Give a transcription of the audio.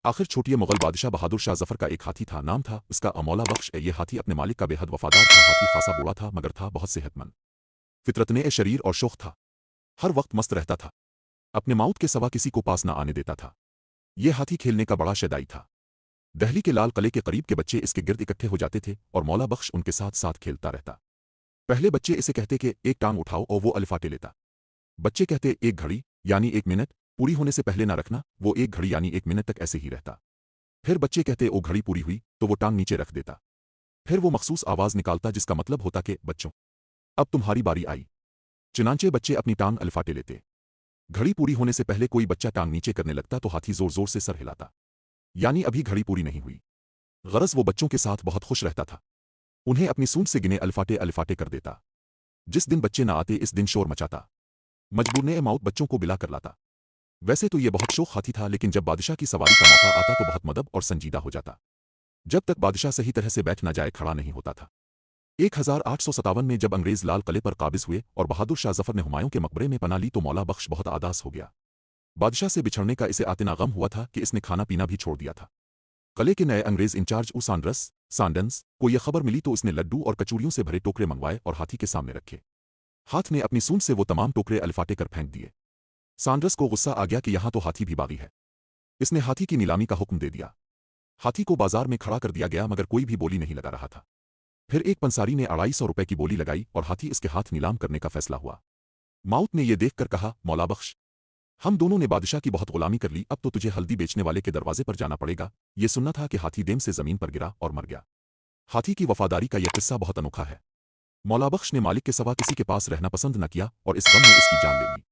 आखिर छोटी मुगल बादशाह बहादुर शाह जफर का एक हाथी था, नाम था उसका मौला बख्श। ये हाथी अपने मालिक का बेहद वफादार था। हाथी खासा बूढ़ा था मगर था बहुत सेहतमंद, फितरतने शरीर और शोख था। हर वक्त मस्त रहता था, अपने मौत के सवा किसी को पास न आने देता था। ये हाथी खेलने का बड़ा शैदाई था। दहली के लाल किले के करीब के बच्चे इसके गिर्द इकट्ठे हो जाते थे और मौला बख्श उनके साथ साथ खेलता रहता। पहले बच्चे इसे कहते कि एक टांग उठाओ और वो अलिफाटे लेता। बच्चे कहते एक घड़ी यानी 1 मिनट पूरी होने से पहले ना रखना, वो 1 घड़ी यानी 1 मिनट तक ऐसे ही रहता। फिर बच्चे कहते ओ घड़ी पूरी हुई तो वो टांग नीचे रख देता। फिर वो मखसूस आवाज निकालता जिसका मतलब होता कि बच्चों अब तुम्हारी बारी आई। चुनांचे बच्चे अपनी टांग अलिफाटे लेते। घड़ी पूरी होने से पहले कोई बच्चा टांग नीचे करने लगता तो हाथी जोर जोर से सर हिलाता, यानी अभी घड़ी पूरी नहीं हुई। गरज वो बच्चों के साथ बहुत खुश रहता था, उन्हें अपनी सूंड से गिने अलिफाटे अलिफाटे कर देता। जिस दिन बच्चे न आते इस दिन शोर मचाता, मजबूर ने मौत बच्चों को बिला कर लाता। वैसे तो ये बहुत शोख हाथी था, लेकिन जब बादशाह की सवारी का मौका आता तो बहुत मदब और संजीदा हो जाता। जब तक बादशाह सही तरह से बैठ न जाए खड़ा नहीं होता था। 1857 में जब अंग्रेज लाल किले पर काबिज हुए और बहादुर शाह जफर ने हुमायूं के मकबरे में पनाह ली तो मौला बख्श बहुत आदास हो गया। बादशाह से बिछड़ने का इसे आतना गम हुआ था कि इसने खाना पीना भी छोड़ दिया था। किले के नए अंग्रेज इंचार्ज सांडन्स को यह खबर मिली तो इसने लड्डू और कचूरियों से भरे टोकरे मंगवाए और हाथी के सामने रखे। हाथ ने अपनी सूंड से वो तमाम टोकरे अलिफाटे कर फेंक दिए। सांडर्स को गुस्सा आ गया कि यहाँ तो हाथी भी बागी है। इसने हाथी की नीलामी का हुक्म दे दिया। हाथी को बाजार में खड़ा कर दिया गया मगर कोई भी बोली नहीं लगा रहा था। फिर एक पंसारी ने 250 रुपए की बोली लगाई और हाथी इसके हाथ नीलाम करने का फैसला हुआ। माउत ने यह देखकर कहा, मौला बख्श, हम दोनों ने बादशाह की बहुत गुलामी कर ली, अब तो तुझे हल्दी बेचने वाले के दरवाजे पर जाना पड़ेगा। ये सुनना था कि हाथी देम से जमीन पर गिरा और मर गया। हाथी की वफादारी का यह किस्सा बहुत अनोखा है। मौला बख्श ने मालिक के सवा किसी के पास रहना पसंद न किया और इस गम में इसकी जान ले ली।